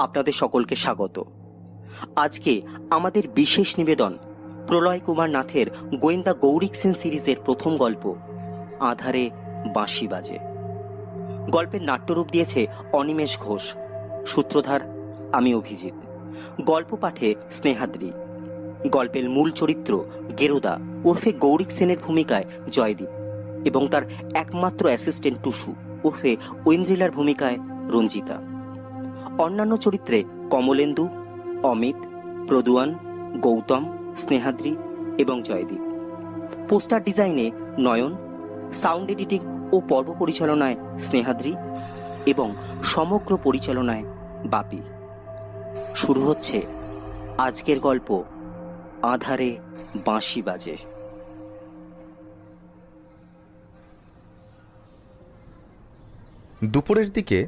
আপনাদের সকলকে স্বাগত। আজকে আমাদের বিশেষ নিবেদন প্রলয় কুমার নাথের গোয়েন্দা গৌরিক সেন সিরিজের প্রথম গল্প আধারে বাঁশি বাজে। গল্পের নাট্যরূপ দিয়েছে অনিমেষ ঘোষ, সূত্রধার আমি অভিজিৎ, গল্প পাঠে স্নেহাদ্রি। গল্পের মূল চরিত্র গেরুদা ওরফে গৌরিক সেনের ভূমিকায় জয়দীপ এবং তার একমাত্র অ্যাসিস্ট্যান্ট টুসু ওরফে ঐন্দ্রিলার ভূমিকায় রঞ্জিতা। অন্যান্য চরিত্রে কমলেন্দু, অমিত, প্রদুয়ান, গৌতম, স্নেহাদ্রি এবং জয়দীপ। পোস্টার ডিজাইনে নয়ন, সাউন্ড এডিটিং ও পর্ব পরিচালনায় স্নেহাদ্রি এবং সমগ্র পরিচালনায় বাপি। শুরু হচ্ছে আজকের গল্প আধারে বাঁশি বাজে। দুপুরের দিকে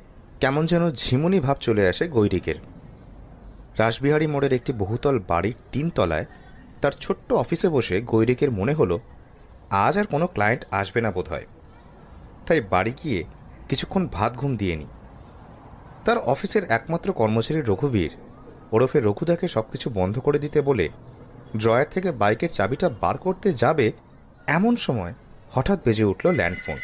কেমন যেন ঝিমুনি ভাব চলে আসে গৈরিকের। রাসবিহারী মোড়ের একটি বহুতল বাড়ির 3 তলায় তার ছোট্ট অফিসে বসে গৈরিকের মনে হলো আজ আর কোনো ক্লায়েন্ট আসবে না বোধহয়, তাই বাড়ি গিয়ে কিছুক্ষণ ভাত ঘুম দিয়ে নি। তার অফিসের একমাত্র কর্মচারী রঘুবীর ওরফে রঘুদাকে সব কিছু বন্ধ করে দিতে বলে ড্রয়ার থেকে বাইকের চাবিটা বার করতে যাবে, এমন সময় হঠাৎ বেজে উঠল ল্যান্ডফোন।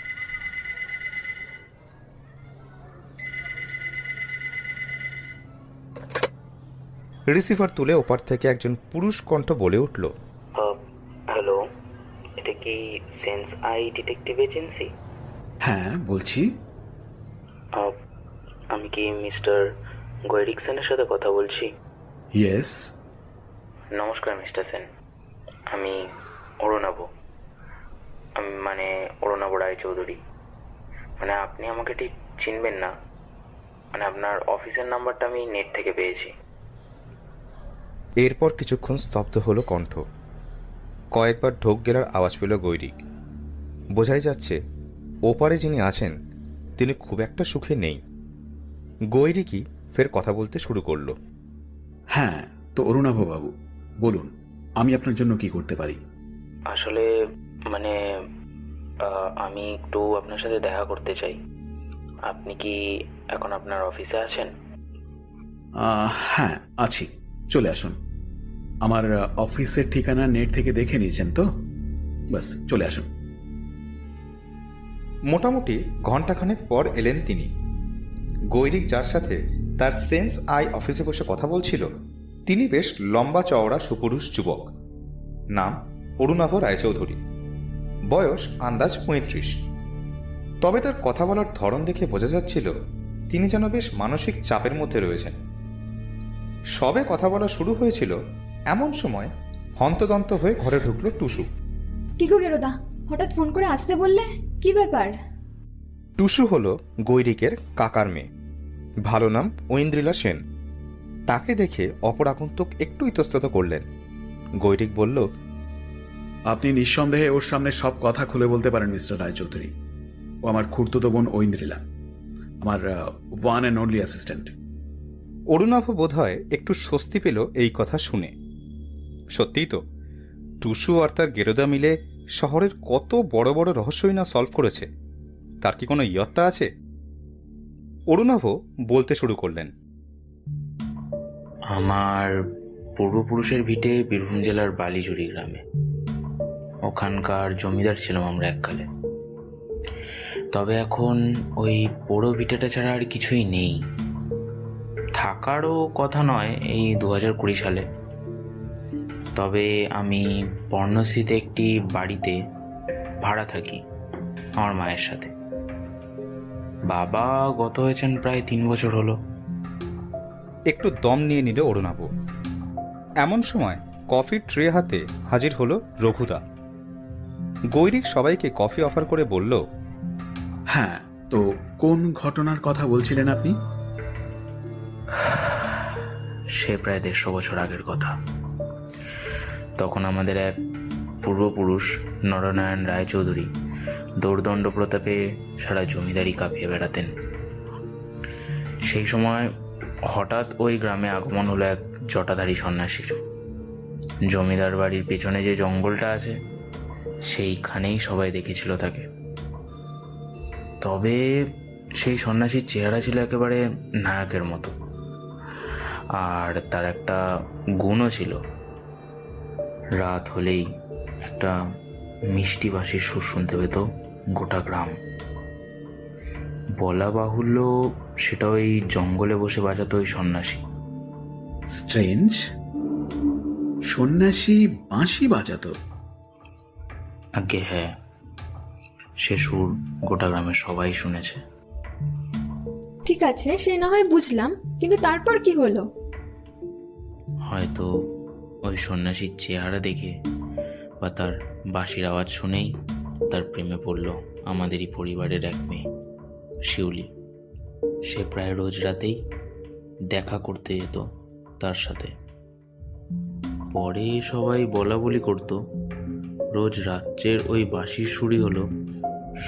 রিসিভার তুলে ওপার থেকে একজন পুরুষ কণ্ঠ বলে উঠল, হ্যালো, এটা কি সেন্স আই ডিটেকটিভ এজেন্সি? হ্যাঁ, বলছি। আমি কি মিস্টার গৈরিক সেনের সাথে কথা বলছি? ইয়েস। নমস্কার মিস্টার সেন, আমি অরুণাভ, অরুণাভ রায়চৌধুরী। আপনি আমাকে ঠিক চিনবেন না, আপনার অফিসের নাম্বারটা আমি নেট থেকে পেয়েছি। এরপর কিছুক্ষণ স্তব্ধ হলো কণ্ঠ। কয়েকবার ঢোক গেলার আওয়াজ পেল গৈরিক। বোঝাই যাচ্ছে ওপারে যিনি আছেন তিনি খুব একটা সুখে নেই। গৈরিকই ফের কথা বলতে শুরু করলো। হ্যাঁ, তো অরুণাভ বাবু বলুন, আমি আপনার জন্য কি করতে পারি? আসলে আমি একটু আপনার সাথে দেখা করতে চাই। আপনি কি এখন আপনার অফিসে আছেন? হ্যাঁ, আছি, চলে আসুন। আমার অফিসের ঠিকানা নেট থেকে দেখে নিয়েছেন তো? বাস চলে আসুন। মোটামুটি ঘণ্টাখানেক পর এলেন তিনি। গৈরিক যার সাথে তার সেন্স আই অফিসে বসে কথা বলছিল তিনি বেশ লম্বা চওড়া সুপুরুষ যুবক। নাম অরুণাভ রায়চৌধুরী, বয়স আন্দাজ 35। তবে তার কথা বলার ধরন দেখে বোঝা যাচ্ছিল তিনি যেন বেশ মানসিক চাপের মধ্যে রয়েছেন। সবে কথা বলা শুরু হয়েছিল এমন সময় হন্তদন্ত হয়ে ঘরে ঢুকলো টুসু। কি গো গেরোদা, হঠাৎ ফোন করে আসতে বললে, কি ব্যাপার? টুসু হলো গৈরিকের কাকার মেয়ে, ভালো নাম ঐন্দ্রিলা সেন। তাকে দেখে অপর আগন্তুক একটু ইতস্তত করলেন। গৈরিক বলল, আপনি নিঃসন্দেহে ওর সামনে সব কথা খুলে বলতে পারেন মিস্টার রায়চৌধুরী। ও আমার খুড়তুতো বোন ঐন্দ্রিলা, আমার one and only assistant. Arunabha বোধহয় একটু স্বস্তি পেল এই কথা শুনে। সত্যিই তো, টুসু আর তার গেরোদা মিলে শহরের কত বড় বড় রহস্যই না সলভ করেছে, তার কি কোনো ইয়ত্তা আছে? অরুণাভ বলতে শুরু করলেন, আমার পূর্বপুরুষের ভিটে বীরভূম জেলার বালিজুড়ি গ্রামে। ওখানকার জমিদার ছিলাম আমরা এককালে। তবে এখন ওই পোড়ো ভিটেটা ছাড়া আর কিছুই নেই। থাকারও কথা নয় এই 2020 সালে। তবে আমি পর্ণশ্রীতে একটি বাড়িতে ভাড়া থাকি আমার মায়ের সাথে। বাবা গত হয়েছেন প্রায় 3 বছর হলো। একটু দম নিয়ে নিল অরুণাভ। এমন সময় কফির ট্রে হাতে হাজির হলো রঘুদা। গৈরিক সবাইকে কফি অফার করে বলল, হ্যাঁ, তো কোন ঘটনার কথা বলছিলেন আপনি? সে প্রায় 150 বছর আগের কথা। তখন আমাদের এক পূর্বপুরুষ নরনারায়ণ রায়চৌধুরী দৌর্দণ্ড প্রতাপে সারা জমিদারি কাঁপিয়ে বেড়াতেন। সেই সময় হঠাৎ ওই গ্রামে আগমন হলো এক জটাধারী সন্ন্যাসীর। জমিদার বাড়ির পেছনে যে জঙ্গলটা আছে সেইখানেই সবাই দেখেছিল তাকে। তবে সেই সন্ন্যাসীর চেহারা ছিল একেবারে নায়কের মতো। আর তার একটা গুণও ছিল, রাত হলেই একটা মিষ্টি বাঁশির সুর শুনতে পেত গোটা গ্রাম। বলা বাহুল্য সেটা ওই জঙ্গলে বসে বাজাতো ওই সন্ন্যাসী। স্ট্রেঞ্জ, সন্ন্যাসী বাঁশি বাজাতো? আগে হ্যাঁ, সে সুর গোটা গ্রামের সবাই শুনেছে। ঠিক আছে, সে না হয় বুঝলাম, কিন্তু তারপর কি হলো? হয়তো ওই সন্ন্যাসীর চেহারা দেখে বা তার বাঁশির আওয়াজ শুনেই তার প্রেমে পড়ল আমাদেরই পরিবারের এক মেয়ে, শিউলি। সে প্রায় রোজ রাতেই দেখা করতে যেত তার সাথে। পরে সবাই বলা বলি করত রোজ রাত্রের ওই বাঁশির সুরই হলো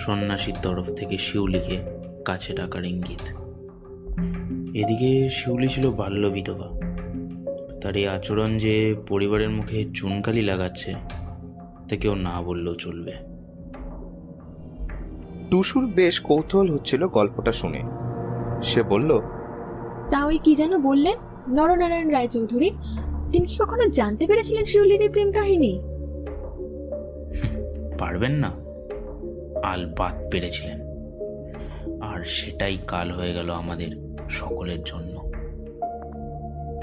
সন্ন্যাসীর তরফ থেকে শিউলিকে কাছে ডাকার ইঙ্গিত। এদিকে শিউলি ছিল বাল্য বিধবা। তার এই আচরণ যে পরিবারের মুখে চুনকালি লাগাচ্ছে তা কেউ না বললেও চলবে। টুসুর বেশ কৌতূহল হচ্ছিল গল্পটা শুনে। সে বলল, তা ওই কি যেন বললেন, নরনারায়ণ রায়চৌধুরী, তিনি কি কখনো জানতে পেরেছিলেন শিউলির এই প্রেম কাহিনী? পারবেন না? আলবাত পেরেছিলেন। আর সেটাই কাল হয়ে গেল আমাদের সকলের জন্য।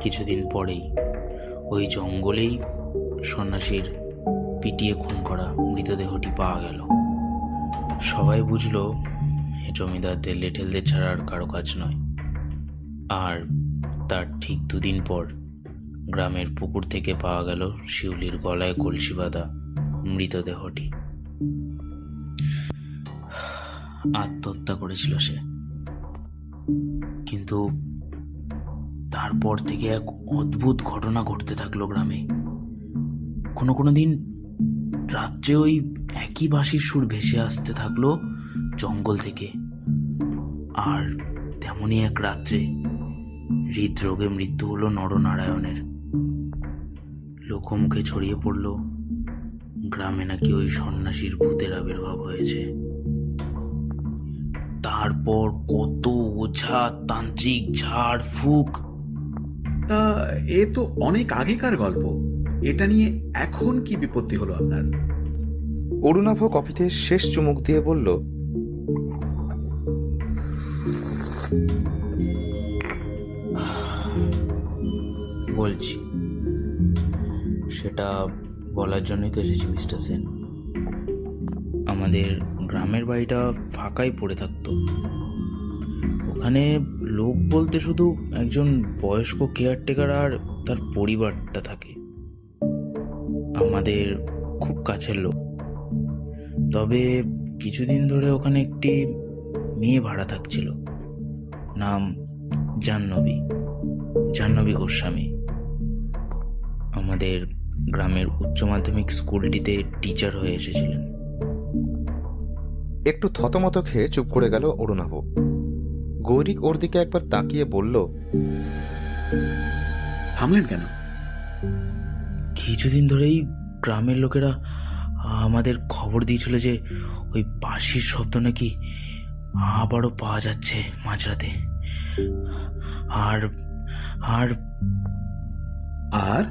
কিছুদিন পরেই ওই জঙ্গলেই সন্ন্যাসীর পিটিয়ে খুন করা মৃতদেহটি পাওয়া গেল। সবাই বুঝলো এ জমিদারদের লেঠেলদের ছাড়া আর কারো কাজ নয়। আর তার ঠিক দুদিন পর গ্রামের পুকুর থেকে পাওয়া গেল শিউলির গলায় কলসি বাঁধা মৃতদেহটি। আত্মহত্যা করেছিল সে। কিন্তু তারপর থেকে এক অদ্ভুত ঘটনা ঘটতে থাকলো গ্রামে। কোনো দিন রাত্রে ওই একই বাঁশির সুর ভেসে আসতে থাকলো জঙ্গল থেকে। আর তেমনই এক রাত্রে হৃদরোগে মৃত্যু হলো নরনারায়ণের। লোকমুখে ছড়িয়ে পড়ল গ্রামে নাকি ওই সন্ন্যাসীর ভূতের আবির্ভাব হয়েছে। তারপর কত ওঝা তান্ত্রিক ঝাড় ফুক। তা এ তো অনেক আগেকার গল্প। এটা নিয়ে এখন কি বিপত্তি হলো আপনার? অরুণাভ কফিতে শেষ চুমুক দিয়ে বলল, বলছি, সেটা বলার জন্যই তো এসেছি মিস্টার সেন। আমাদের গ্রামের বাড়িটা ফাঁকাই পড়ে থাকতো। ওখানে লোক বলতে শুধু একজন বয়স্ক কেয়ারটেকার আর তার পরিবারটা থাকে। আমাদের খুব কাছের লোক। তবে কিছুদিন ধরে ওখানে একটি মেয়ে ভাড়া থাকছিল, নাম জাহ্নবী গোস্বামী। আমাদের গ্রামের উচ্চ মাধ্যমিক স্কুলটিতে টিচার হয়ে এসেছিলেন। একটু থতমত খেয়ে চুপ করে গেল অরুণাভ। গৈরিক ওর দিকে একবার তাকিয়ে বলল, থামলেন কেন? কিছুদিন ধরেই গ্রামের লোকেরা আমাদের খবর দিয়েছিল যে ওই বাঁশির শব্দ নাকি আবারও পাওয়া যাচ্ছে মাঝরাতে। আর আর আর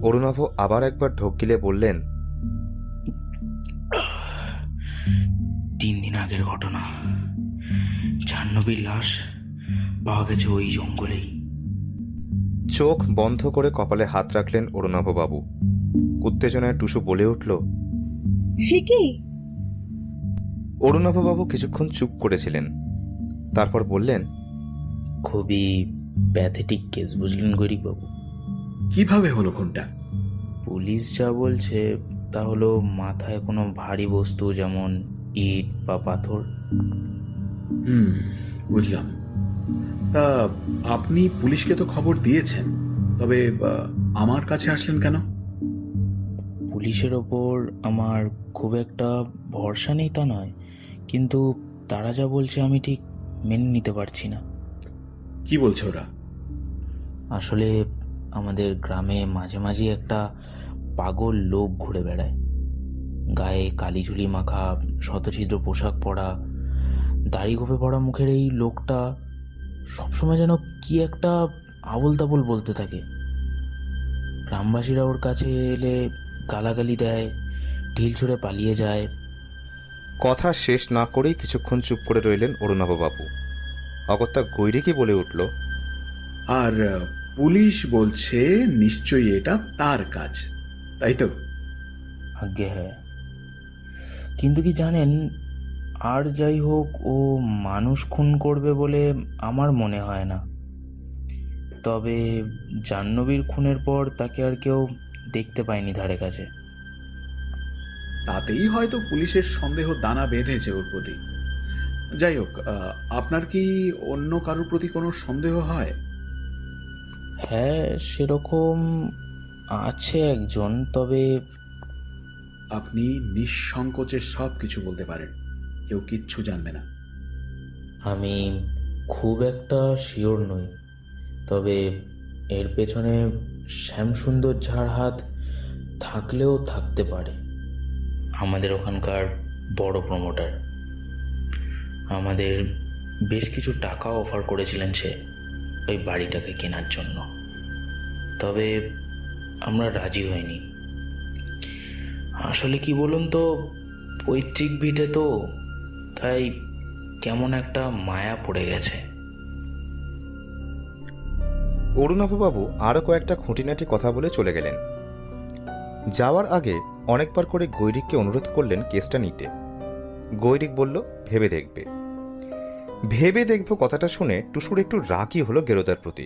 অরুণাভ আবার একবার ঢোক গিলে বললেন, 3 দিন আগের ঘটনা। জাহ্নবীর লাশ পাওয়া গেছে ওই জঙ্গলেই। চোখ বন্ধ করে কপালে হাত রাখলেন অরুণাভ বাবু। উত্তেজনায় টুসু বলে উঠল, সে কি? অরুণাভ বাবু কিছুক্ষণ চুপ করেছিলেন, তারপর বললেন, খুবই প্যাথেটিক কেস, বুঝলেন গরিববাবু। কিভাবে হলো খুনটা? পুলিশ যা বলছে তা হলো মাথায় কোনো ভারী বস্তু যেমন ইট বা পাথর। বুঝলাম। তা আপনি পুলিশকে তো খবর দিয়েছেন, তবে আমার কাছে আসলেন কেন? পুলিশের ওপর আমার খুব একটা ভরসা নেই তা নয়, কিন্তু তারা যা বলছে আমি ঠিক মেনে নিতে পারছি না। কি বলছে ওরা? আসলে আমাদের গ্রামে মাঝে মাঝে একটা পাগল লোক ঘুরে বেড়ায়। গায়ে কালিঝুলি মাখা, শতছিদ্র পোশাক পরা, দাড়ি গোঁফে পড়া মুখের এই লোকটা সবসময় যেন কি একটা আবোল তাবোল বলতে থাকে। গ্রামবাসীরা ওর কাছে এলে গালাগালি দেয়, ঢিল ছুঁড়ে পালিয়ে যায়। কথা শেষ না করেই কিছুক্ষণ চুপ করে রইলেন অরুণাভবাবু। অগত্যা গৈরিকই বলে উঠল, আর পুলিশ বলছে নিশ্চয়ই এটা তার কাজ, তাই তো? আজ্ঞে হ্যাঁ, কিন্তু কি জানেন, আর যাই হোক ও মানুষ খুন করবে বলে আমার মনে হয় না। তবে জাহ্নবীর খুনের পর তাকে আর কেউ দেখতে পায়নি ধারে কাছে। তাতেই হয়তো পুলিশের সন্দেহ দানা বেঁধেছে ওর প্রতি। যাই হোক, আপনার কি অন্য কারোর প্রতি কোনো সন্দেহ হয়? হ্যাঁ, সেরকম আছে একজন, তবে আপনি নিঃসংকোচে সব কিছু বলতে পারেন, কেউ কিচ্ছু জানবে না। আমি খুব একটা শিওর নই, তবে এর পেছনে শ্যামসুন্দর ঝাড় হাত থাকলেও থাকতে পারে। আমাদের ওখানকার বড় প্রমোটার আমাদের বেশ কিছু টাকা অফার করেছিলেন সে ওই বাড়িটাকে কেনার জন্য, তবে আমরা রাজি হইনি। আসলে কি বলুন তো, পৈতৃক ভিটে তো, তাই কেমন একটা মায়া পড়ে গেছে। অরুণাভবাবু আরও কয়েকটা খুঁটিনাটি কথা বলে চলে গেলেন। যাওয়ার আগে অনেকবার করে গৈরিককে অনুরোধ করলেন কেসটা নিতে। গৈরিক বলল ভেবে দেখবে। ভেবে দেখব কথাটা শুনে টুসুর একটু রাগই হলো গেরোদার প্রতি।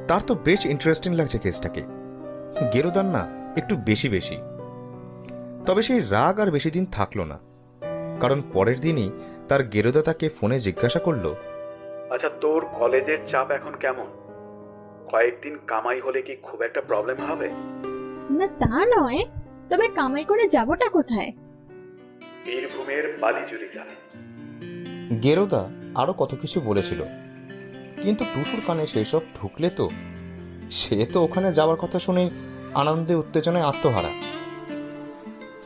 তার তো বেশ ইন্টারেস্টিং লাগছে কেসটাকে, গেরোদার না একটু বেশি বেশি। তবে সেই রাগ আর বেশি দিন থাকলো না, কারণ পরের দিনই তার গেরোদা তাকে ফোনে জিজ্ঞাসা করলো, আচ্ছা, তোর কলেজের চাপ এখন কেমন? কয়েকদিন কামাই হলে কি খুব একটা প্রবলেম হবে? না তা নয়, তবে কামাই করে যাবোটা কোথায়? বীরভূমের বালিজুরি গ্রামে। গেরোদা আরো কত কিছু বলেছিল, কিন্তু টুসুর কানে সেসব ঢুকলে তো সে তো ওখানে যাওয়ার কথা শুনেই আনন্দে উত্তেজনায় আত্মহারা।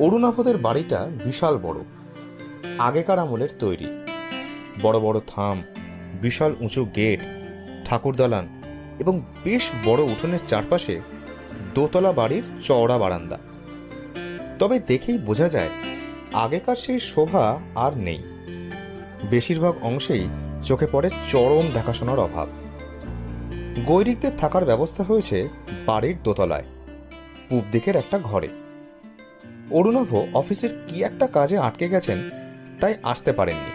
অরুণাভদের বাড়িটা বিশাল বড়, আগেকার আমলের তৈরি। বড় বড় থাম, বিশাল উঁচু গেট, ঠাকুর দালান এবং বেশ বড় উঠোনের চারপাশে দোতলা বাড়ির চওড়া বারান্দা। তবে দেখেই বোঝা যায় আগেকার সেই শোভা আর নেই। বেশিরভাগ অংশেই চোখে পড়ে চরম দেখাশোনার অভাব। গৈরিকদের থাকার ব্যবস্থা হয়েছে বাড়ির দোতলায়, পূব দিকের একটা ঘরে। অরুণাভ অফিসের কি একটা কাজে আটকে গেছেন, তাই আসতে পারেননি।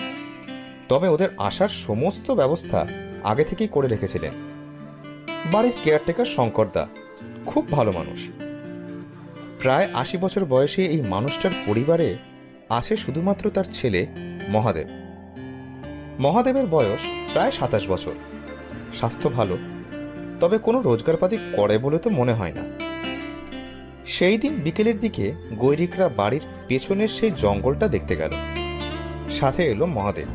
তবে ওদের আসার সমস্ত ব্যবস্থা আগে থেকেই করে রেখেছিলেন। বাড়ির কেয়ারটেকার শঙ্করদা খুব ভালো মানুষ। প্রায় ৮০ বছর বয়সী এই মানুষটার পরিবারে আছে শুধুমাত্র তার ছেলে মহাদেব। মহাদেবের বয়স প্রায় ২৭ বছর, স্বাস্থ্য ভালো, তবে কোনো রোজগারপাতি করে বলে তো মনে হয় না। সেই দিন বিকেলের দিকে গৈরিকরা বাড়ির পেছনের সেই জঙ্গলটা দেখতে গেল। সাথে এলো মহাদেব।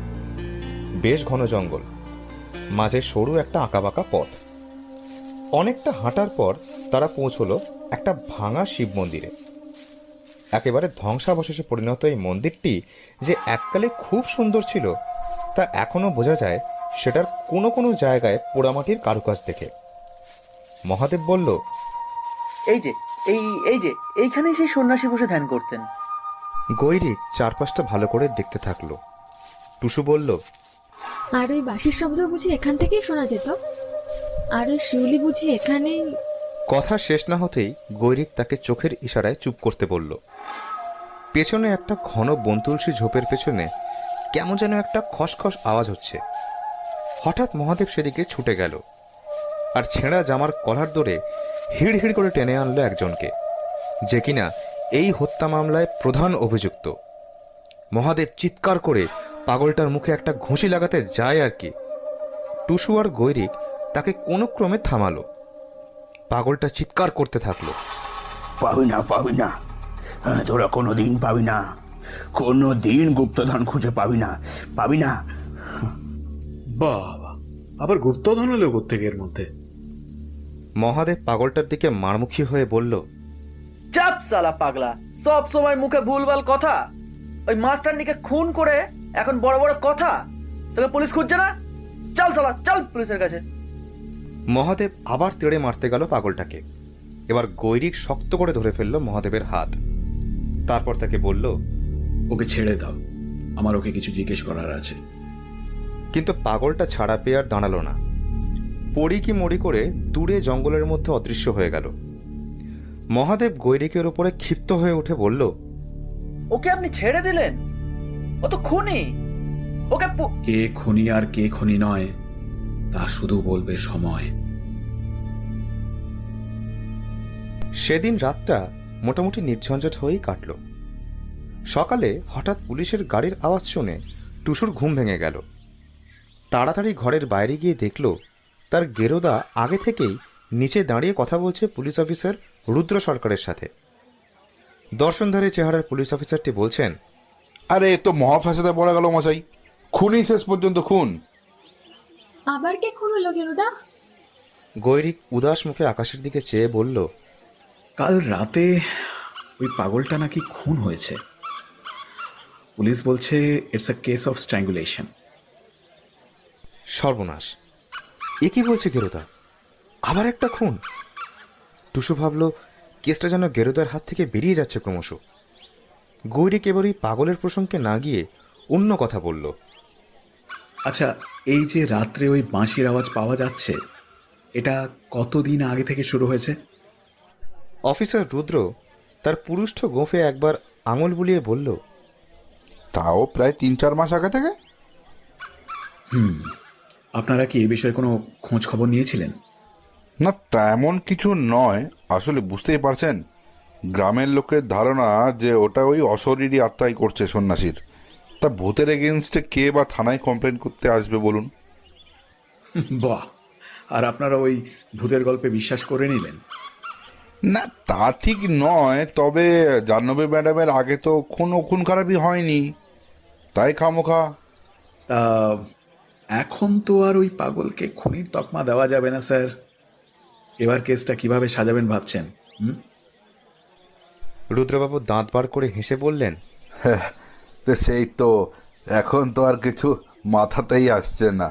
বেশ ঘন জঙ্গল, মাঝে সরু একটা আঁকাবাঁকা পথ। অনেকটা হাঁটার পর তারা পৌঁছলো একটা ভাঙা শিব মন্দিরে। একেবারে ধ্বংসাবশেষে পরিণত এই মন্দিরটি যে এককালে খুব সুন্দর ছিল তা এখনো বোঝা যায় সেটার কোনো কোনো জায়গায় পোড়ামাটির কারুকাজ দেখে। মহাদেব বলল, এই যে এইখানেই সেই সন্ন্যাসী বসে ধ্যান করতেন। গৈরিক চারপাশটা ভালো করে দেখতে থাকলো। টুসু বলল, আর ওই বাঁশির শব্দ বুঝি এখান থেকেই শোনা যেত? আর ওই শিউলি বুঝি এখানেই? কথা শেষ না হতেই গৈরিক তাকে চোখের ইশারায় চুপ করতে বলল। পেছনে একটা ঘন বনতুলসী ঝোপের পেছনে কেমন যেন একটা খসখস আওয়াজ হচ্ছে। হঠাৎ মহাদেব সেদিকে ছুটে গেল আর ছেঁড়া জামার কলার ধরে হিড় হিড় করে টেনে আনলো একজনকে, যে কিনা এই হত্যা মামলায় প্রধান অভিযুক্ত। মহাদেব চিৎকার করে পাগলটার মুখে একটা ঘুষি লাগাতে যায় আর কি। টুসু আর গৈরিক তাকে কোনো ক্রমে থামালো। পাগলটা চিৎকার করতে থাকলো, পাবি না, তোরা কোনোদিন পাবি না, কোনোদিন গুপ্তধন খুঁজে পাবি না। বাবা, আবার গুপ্তধন হলো কোত্থেকে এর মধ্যে? মহাদেব পাগলটার দিকে মারমুখী হয়ে বলল, চাপ সালা পাগলা, সব সময় মুখে ভুলভাল কথা। ওই মাস্টারনিকে খুন করে এখন বড় বড় কথা, তোকে পুলিশ খুঁজছে না? চল সালা, চল পুলিশের কাছে। মহাদেব আবার তেড়ে মারতে গেল পাগলটাকে। এবার গৈরিক শক্ত করে ধরে ফেলল মহাদেবের হাত। তারপর তাকে বলল, ওকে ছেড়ে দাও, আমার ওকে কিছু জিজ্ঞেস করার আছে। কিন্তু পাগলটা ছাড়া পেয়ে আর দাঁড়ালো না। পড়ি কি মরি করে দূরে জঙ্গলের মধ্যে অদৃশ্য হয়ে গেল। মহাদেব গৈরিকের উপরে ক্ষিপ্ত হয়ে উঠে বলল, ওকে আপনি ছেড়ে দিলেন? ও তো খুনি। ওকে কে খুনি আর কে খুনি নয় তা শুধু বলবে সময়। সেদিন রাতটা মোটামুটি নির্ঝঞ্ঝাট হয়েই কাটল। সকালে হঠাৎ পুলিশের গাড়ির আওয়াজ শুনে টুসুর ঘুম ভেঙে গেল। তাড়াতাড়ি ঘরের বাইরে গিয়ে দেখল তার গেরোদা আগে থেকেই নিচে দাঁড়িয়ে কথা বলছে পুলিশ অফিসার রুদ্র সরকারের সাথে। দর্শনধারী চেহারার পুলিশ অফিসারটি বলছেন, আরে এ তো মহাফাসাদে পড়া গেল মশাই, খুনি শেষ পর্যন্ত খুন। আবার কে খুন হলো গেরুদা? গৈরিক উদাস মুখে আকাশের দিকে চেয়ে বলল, কাল রাতে ওই পাগলটা নাকি খুন হয়েছে। পুলিশ বলছে it's a case of strangulation. সর্বনাশ, এ কি বলছে গেরোদা? আবার একটা খুন? টুসু ভাবল কেসটা যেন গেরোদার হাত থেকে বেরিয়ে যাচ্ছে ক্রমশ। গৈরিক এবার ওই পাগলের প্রসঙ্গে না গিয়ে অন্য কথা বলল, আচ্ছা, এই যে রাত্রে ওই বাঁশির আওয়াজ পাওয়া যাচ্ছে, এটা কতদিন আগে থেকে শুরু হয়েছে? অফিসার রুদ্র তার পুরুষ্ঠ গোঁফে একবার আঙুল বুলিয়ে বলল, তাও প্রায় 3-4 মাস আগে থেকে। আপনারা কি এ বিষয়ে কোনো খোঁজ খবর নিয়েছিলেন? না, তেমন কিছু নয়। আসলে বুঝতেই পারছেন, গ্রামের লোকের ধারণা যে ওটা ওই অশরীরী আত্মাই করছে সন্ন্যাসীর। তা ভূতের এগেনস্টে কে বা থানায় কমপ্লেন করতে আসবে বলুন? বাহ, আর আপনারা ওই ভূতের গল্পে বিশ্বাস করে নিলেন? না, তা ঠিক নয়, তবে জাহ্নবী ম্যাডামের আগে তো কোনো খুন খারাপই হয়নি, তাই খামোখা। তা এখন তো আর ওই পাগলকে খুনির তকমা দেওয়া যাবে না স্যার। এবার কেসটা কিভাবে সাজাবেন ভাবছেন? রুদ্রবাবু দাঁত বার করে হেসে বললেন, সেই তো, এখন তো আর কিছু মাথাতেই আসছে না।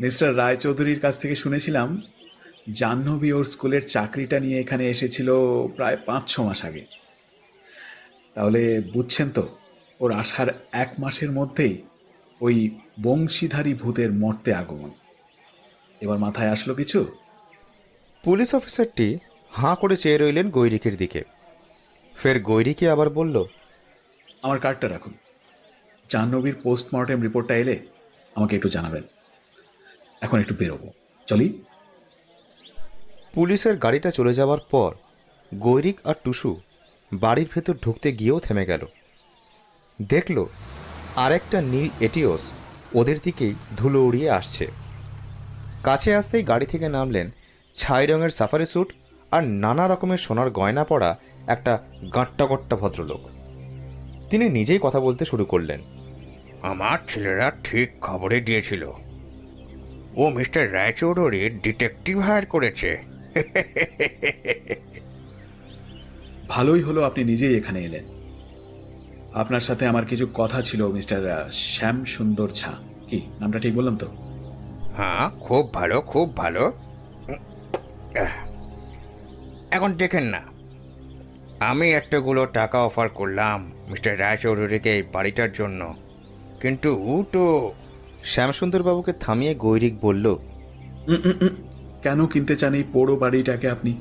মিস্টার রায়চৌধুরীর কাছ থেকে শুনেছিলাম জাহ্নবী ওর স্কুলের চাকরিটা নিয়ে এখানে এসেছিল প্রায় 5-6 মাস আগে। তাহলে বুঝছেন তো, ওর আসার 1 মাসের মধ্যেই ওই বংশীধারী ভূতের মর্তে আগমন। এবার মাথায় আসলো কিছু? পুলিশ অফিসারটি হাঁ করে চেয়ে রইলেন গৈরিকের দিকে। ফের গৈরিকে আবার বলল, আমার কার্ডটা রাখুন। জাহ্নবীর পোস্টমর্টেম রিপোর্টটা এলে আমাকে একটু জানাবেন। এখন একটু বেরোবো, চলি। পুলিশের গাড়িটা চলে যাওয়ার পর গৈরিক আর টুসু বাড়ির ভেতর ঢুকতে গিয়েও থেমে গেল। দেখল আরেকটা নীল এটিওস ওদের দিকেই ধুলো উড়িয়ে আসছে। কাছে আসতেই গাড়ি থেকে নামলেন ছাই রঙের সাফারি স্যুট আর নানা রকমের সোনার গয়না পরা একটা গাঁট্টা ভদ্রলোক। তিনি নিজেই কথা বলতে শুরু করলেন, আমার ছেলেরা ঠিক খবরই দিয়েছিল, ও মিস্টার রায়চৌধুরীর ডিটেকটিভ হায়ার করেছে। ভালোই হলো আপনি নিজেই এখানে এলেন। আপনার সাথে আমার কিছু কথা ছিল মিস্টার শ্যাম সুন্দর ঝা। কি নামটা ঠিক বললাম তো? হ্যাঁ, খুব ভালো, খুব ভালো। এখন দেখেন না, আমি একটাগুলো টাকা অফার করলাম মিস্টার রায়চৌধুরীকে এই বাড়িটার জন্য, কিন্তু ও তো। শ্যামসুন্দরবাবুকে থামিয়ে গৈরিক বলল, কেন কিনতে চান এই পোড়ো বাড়িটাকে আপনি?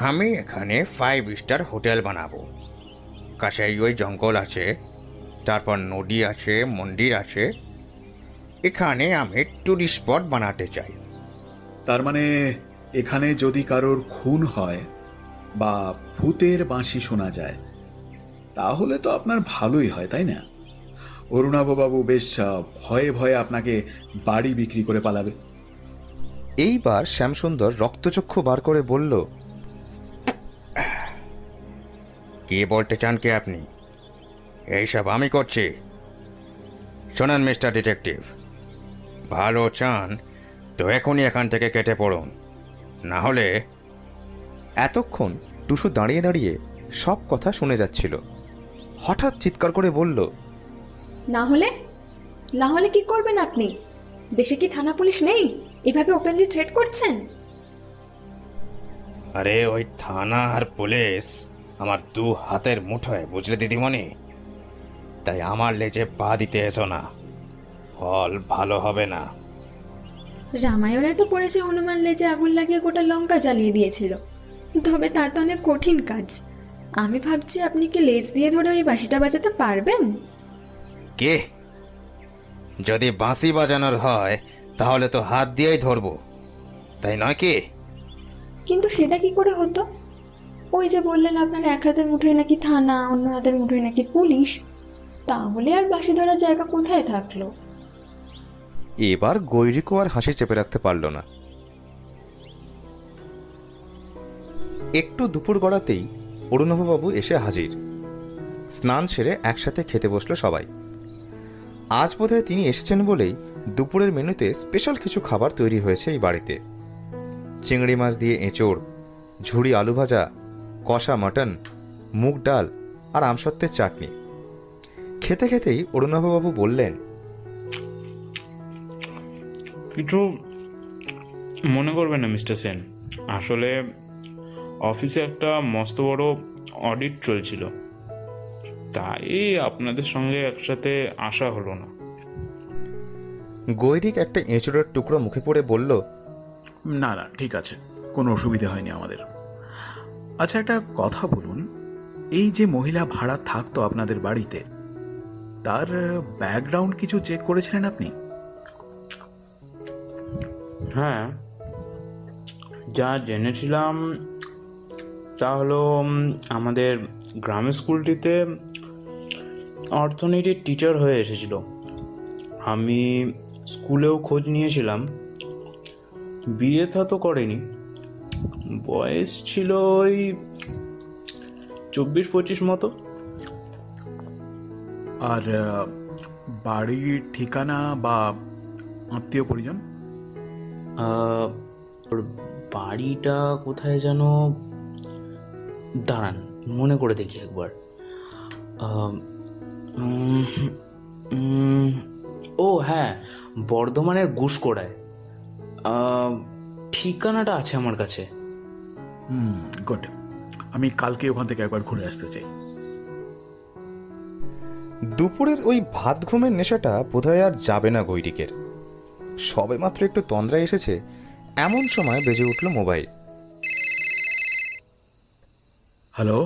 আমি এখানে 5 স্টার হোটেল বানাবো। কাছেই ওই জঙ্গল আছে, তারপর নদী আছে, মন্দির আছে। এখানে আমি টুরিস্ট স্পট বানাতে চাই। তার মানে এখানে যদি কারোর খুন হয় বা ভূতের বাঁশি শোনা যায়, তাহলে তো আপনার ভালোই হয়, তাই না? অরুণাববাবু বেশ ভয়ে ভয়ে আপনাকে বাড়ি বিক্রি করে পালাবে। এইবার শ্যামসুন্দর রক্তচক্ষু বার করে বলল, কি বলতে চান কি আপনি? এইসব আমি করছি? শোনান মিস্টার ডিটেকটিভ, ভালো চান তো এখনই এখান থেকে কেটে পড়ুন, না হলে। এতক্ষণ টুসু দাঁড়িয়ে দাঁড়িয়ে সব কথা শুনে যাচ্ছিল। হঠাৎ চিৎকার করে বলল, না হলে? না হলে কি করবেন আপনি? দেশে কি থানা পুলিশ নেই এভাবে ওপেনলি থ্রেট করছেন? আরে ওই থানা আর পুলিশ আমার দু হাতের মুঠোয়, বুঝলে দিদিমণি? তাই আমার লেজে পা দিতে এসো না, ফল ভালো হবে না। রামায়ণে তো পড়েছে হনুমান লেজে আগুন লাগিয়ে গোটা লঙ্কা জ্বালিয়ে দিয়েছিল, তবে তা তো অনেক কঠিন কাজ। আমি ভাবছি আপনি কি লেজ দিয়ে ধরে ওই বাঁশিটা বাজাতে পারবেন? কে? যদি বাঁশি বাজানোর হয় তাহলে তো হাত দিয়েই ধরবো, তাই নয় কি? কিন্তু সেটা কি করে হতো? ওই যে বললেন আপনার এক হাতের মুঠোয় নাকি থানা, অন্য হাতের মুঠোয় নাকি পুলিশ, তাহলে আর বাঁশি ধরার জায়গা কোথায় থাকলো? এবার গৈরিকও আর হাসি চেপে রাখতে পারল না। একটু দুপুর গড়াতেই অরুণাভবাবু এসে হাজির। স্নান সেরে একসাথে খেতে বসলো সবাই। আজ বোধহয় তিনি এসেছেন বলেই দুপুরের মেনুতে স্পেশাল কিছু খাবার তৈরি হয়েছে এই বাড়িতে। চিংড়ি মাছ দিয়ে এঁচোড়, ঝুড়ি আলু ভাজা, কষা মাটন, মুগ ডাল আর আমসত্ত্বের চাটনি। খেতে খেতেই অরুণাভবাবু বললেন, কিছু মনে করবেন না মিস্টার সেন, আসলে অফিসে একটা মস্ত বড় অডিট চলছিল, তাই আপনাদের সঙ্গে একসাথে আসা হলো না। গৈরিক একটা এঁচোড়ের টুকরো মুখে পড়ে বলল, না না, ঠিক আছে, কোনো অসুবিধা হয়নি আমাদের। আচ্ছা, একটা কথা বলুন, এই যে মহিলা ভাড়া থাকতো আপনাদের বাড়িতে, তার ব্যাকগ্রাউন্ড কিছু চেক করেছিলেন আপনি? হ্যাঁ, যা জেনেছিলাম তা হলো আমাদের গ্রামের স্কুলটিতে অর্থনীতির টিচার হয়ে এসেছিল। আমি স্কুলেও খোঁজ নিয়েছিলাম, বিয়ে থা তো করেনি, বয়স ছিল ওই 24-25 মতো। আর বাড়ির ঠিকানা বা আত্মীয় পরিজন? ওর বাড়িটা কোথায় যেন, দাঁড়ান মনে করে দেখি একবার। ও হ্যাঁ, বর্ধমানের গুসকোড়ায়। ঠিকানাটা আছে আমার কাছে। গুড, আমি কালকে ওখান থেকে একবার ঘুরে আসতে চাই। দুপুরের ওই ভাত ঘুমের নেশাটা বোধহয় আর যাবে না গৈরিকের। সবে মাত্র একটু তন্দ্রায় এসেছে, এমন সময় বেজে উঠল মোবাইল। হ্যালো,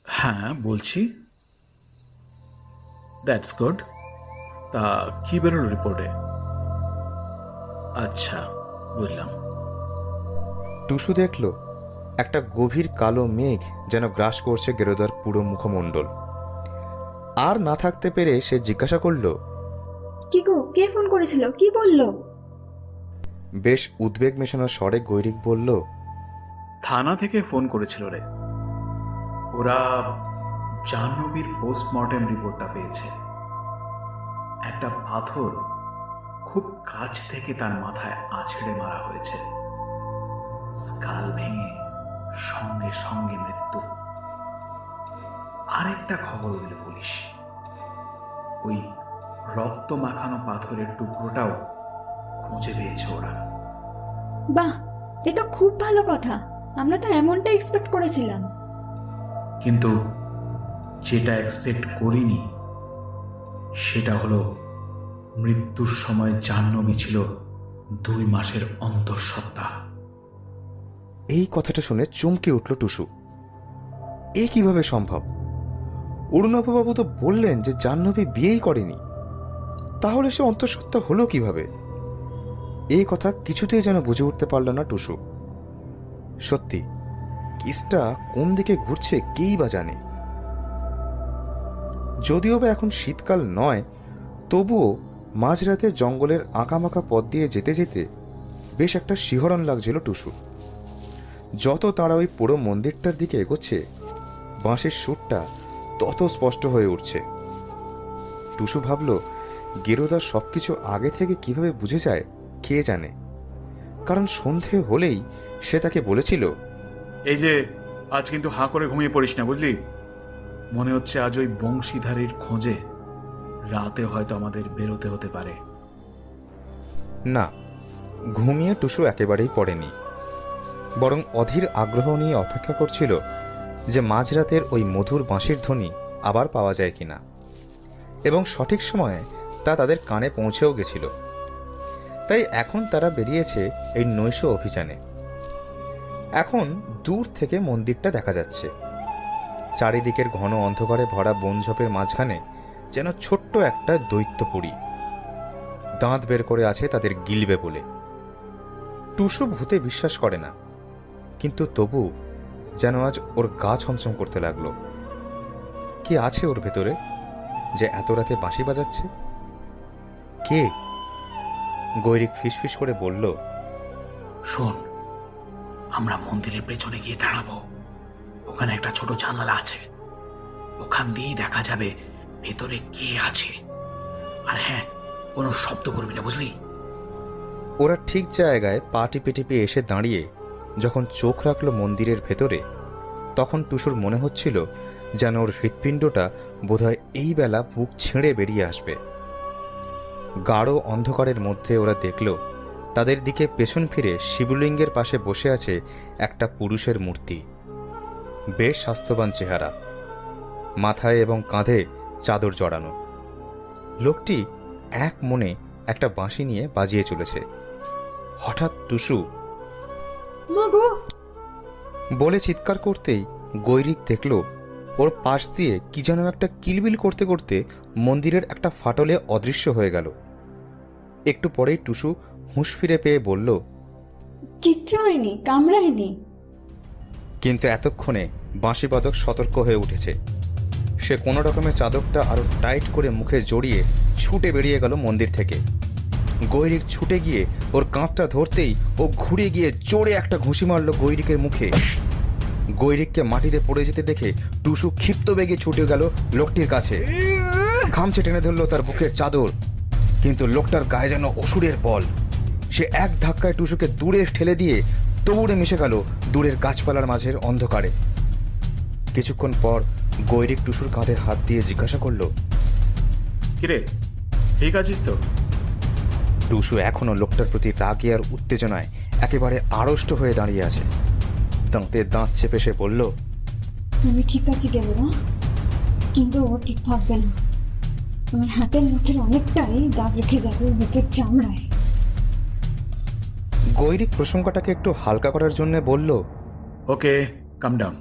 হ্যাঁ বলছি। That's good. তা কি বেরোলো রিপোর্টে? আচ্ছা, বুঝলাম। টুসু দেখল একটা গভীর কালো মেঘ যেন গ্রাস করছে গেরোদার পুরো মুখমণ্ডল। আর না থাকতে পেরে সে জিজ্ঞাসা করল, কি গো, কে ফোন করেছিল, কি বললো? বেশ উদ্বেগ মেশানো স্বরে গৈরিক বলল, থানা থেকে ফোন করেছিল রে। ওরা জাহ্নবীর পোস্টমর্টেম রিপোর্টটা পেয়েছে। একটা পাথর খুব কাছ থেকে তার মাথায় আছড়ে মারা হয়েছে, স্কাল ভেঙে সঙ্গে সঙ্গে মৃত্যু। আরেকটা খবর দিল পুলিশ, ওই রক্ত মাখানো পাথরের টুকরোটাও খুঁজে পেয়েছে ওরা। বাহ, এ তো খুব ভালো কথা, আমরা তো এমনটা এক্সপেক্ট করেছিলাম। কিন্তু যেটা এক্সপেক্ট করিনি সেটা হলো মৃত্যুর সময় জাহ্নবী ছিল 2 মাসের অন্তঃসত্ত্বা। এই কথাটা শুনে চমকে উঠল টুসু। এ কিভাবে সম্ভব? অরুণাভবাবু তো বললেন যে জাহ্নবী বিয়েই করেনি, তাহলে সে অন্তঃসত্ত্বা হলো কিভাবে? এই কথা কিছুতেই যেন বুঝে উঠতে পারল না টুসু। সত্যি কেসটা কোন দিকে ঘুরছে কেই বা জানে। যদিও বা এখন শীতকাল নয়, তবুও মাঝরাতে জঙ্গলের আঁকামাকা পথ দিয়ে যেতে যেতে বেশ একটা শিহরণ লাগছিল টুসু। যত তারা ওই পুরো মন্দিরটার দিকে এগোচ্ছে, বাঁশের সুরটা তত স্পষ্ট হয়ে উঠছে। টুসু ভাবল, গেরোদা সবকিছু আগে থেকে কিভাবে বুঝে যায় কে জানে, কারণ সন্ধে হলেই সে তাকে বলেছিল, এই যে আজ কিন্তু হাঁ করে ঘুমিয়ে পড়িস না, বুঝলি? মনে হচ্ছে আজ ওই বংশীধারীর খোঁজে রাতে হয়তো আমাদের বেরোতে হতে পারে। না, ঘুমিয়ে টুসু একেবারেই পড়েনি, বরং অধীর আগ্রহ নিয়ে অপেক্ষা করছিল যে মাঝরাতের ওই মধুর বাঁশির ধ্বনি আবার পাওয়া যায় কিনা, এবং সঠিক সময়ে তা তাদের কানে পৌঁছেও গেছিল। তাই এখন তারা বেরিয়েছে এই নৈশ অভিযানে। এখন দূর থেকে মন্দিরটা দেখা যাচ্ছে। চারিদিকের ঘন অন্ধকারে ভরা বনঝোপের মাঝখানে যেন ছোট্ট একটা দৈত্যপুরী, দাঁত বের করে আছে তাদের গিলবে বলে। টুসু ভূতে বিশ্বাস করে না, কিন্তু তবু যেন আজ ওর গা ছমছম করতে লাগলো। কে আছে ওর ভেতরে যে এত রাতে বাঁশি বাজাচ্ছে? কে? গৈরিক ফিসফিস করে বলল, শোন, আমরা মন্দিরের পেছনে গিয়ে দাঁড়াবো। ওখানে একটা ছোট জানালা আছে, ওখান দিয়েই দেখা যাবে ভেতরে কে আছে। আর হ্যাঁ, কোনো শব্দ করবি না, বুঝলি? ওরা ঠিক জায়গায় পা টিপে টিপে এসে দাঁড়িয়ে যখন চোখ রাখলো মন্দিরের ভেতরে, তখন টুসুর মনে হচ্ছিল যেন ওর হৃৎপিণ্ডটা বোধহয় এই বেলা বুক ছিঁড়ে বেরিয়ে আসবে। গাঢ় অন্ধকারের মধ্যে ওরা দেখল তাদের দিকে পেছন ফিরে শিবলিঙ্গের পাশে বসে আছে একটা পুরুষের মূর্তি। বেশ স্বাস্থ্যবান চেহারা, মাথায় এবং কাঁধে চাদর জড়ানো। লোকটি এক মনে একটা বাঁশি নিয়ে বাজিয়ে চলেছে। হঠাৎ টুসু মা গো বলে চিৎকার করতেই গৈরিক দেখল ওর পাশ দিয়ে কি যেন একটা কিলবিল করতে করতে মন্দিরের একটা ফাটলে অদৃশ্য হয়ে গেল। একটু পরেই টুসু হুঁশ ফিরে পেয়ে বলল, কিচ্ছু হয়নি, কামড়ায়নি। কিন্তু এতক্ষণে বাঁশিবাদক সতর্ক হয়ে উঠেছে। সে কোনো রকমের চাদরটা আরো টাইট করে মুখে জড়িয়ে ছুটে বেরিয়ে গেল মন্দির থেকে। গৈরিক ছুটে গিয়ে ওর কাঁধটা ধরতেই ও ঘুরে গিয়ে জোরে একটা ঘুষি মারল গৈরিকের মুখে। গৈরিককে মাটিতে পড়ে যেতে দেখে টুসু ক্ষিপ্ত বেগে ছুটে গেল লোকটির কাছে, খামচে টেনে ধরল তার বুকের চাদর। কিন্তু লোকটার গায়ে যেন অসুরের বল। সে এক ধাক্কায় টুসুকে দূরে ঠেলে দিয়ে দৌড়ে মিশে গেল দূরের গাছপালার মাঝের অন্ধকারে। কিছুক্ষণ পর গৈরিক টুসুর কাঁধে হাত দিয়ে জিজ্ঞাসা করল, কিরে, ঠিক আছিস তো? টুসু এখনো লোকটার প্রতি রাগে আর উত্তেজনায় একেবারে আড়ষ্ট হয়ে দাঁড়িয়ে আছে। দাঁতে দাঁত চেপে সে বলল, আমি ঠিক আছি কেন না, কিন্তু ও ঠিক থাকবে না। আমার হাতের মুখের অনেকটাই দাগ রেখে যাবে বুকের চামড়ায়। গৈরিক প্রসঙ্গটাকে একটু হালকা করার জন্য বলল, ওকে, কাম ডাউন।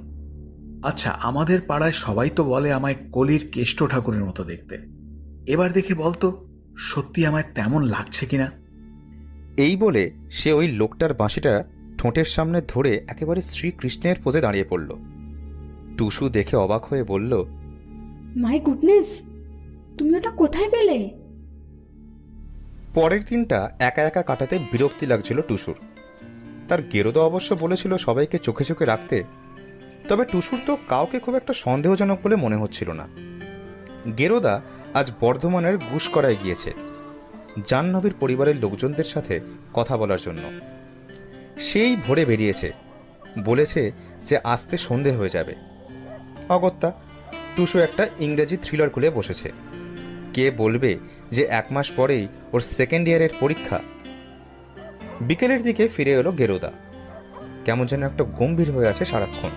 আচ্ছা, আমাদের পাড়ায় সবাই তো বলে আমায় কলির কেষ্ট ঠাকুরের মতো দেখতে। এবার দেখে বলতো সত্যি আমায় তেমন লাগছে কিনা। এই বলে সে ওই লোকটার বাঁশিটা ঠোঁটের সামনে ধরে একেবারে শ্রীকৃষ্ণের পোজে দাঁড়িয়ে পড়ল। টুসু দেখে অবাক হয়ে বলল, মাই গুডনেস, তুমি ওটা কোথায় পেলে? পরের দিনটা একা একা কাটাতে বিরক্তি লাগছিল টুসুর। তার গেরোদা অবশ্য বলেছিল সবাইকে চোখে চোখে রাখতে, তবে টুসুর তো কাউকে খুব একটা সন্দেহজনক বলে মনে হচ্ছিল না। গেরোদা আজ বর্ধমানের গুসকরায় গিয়েছে জাহ্নবীর পরিবারের লোকজনদের সাথে কথা বলার জন্য। সেই ভোরে বেরিয়েছে, বলেছে যে আসতে সন্ধে হয়ে যাবে। অগত্যা টুসু একটা ইংরেজি থ্রিলার খুলে বসেছে। কে বলবে যে 1 মাস পরেই ওর সেকেন্ড ইয়ারের পরীক্ষা। বিকেলের দিকে ফিরে এলো গেরোদা। কেমন যেন একটা গম্ভীর হয়ে আছে সারাক্ষণ।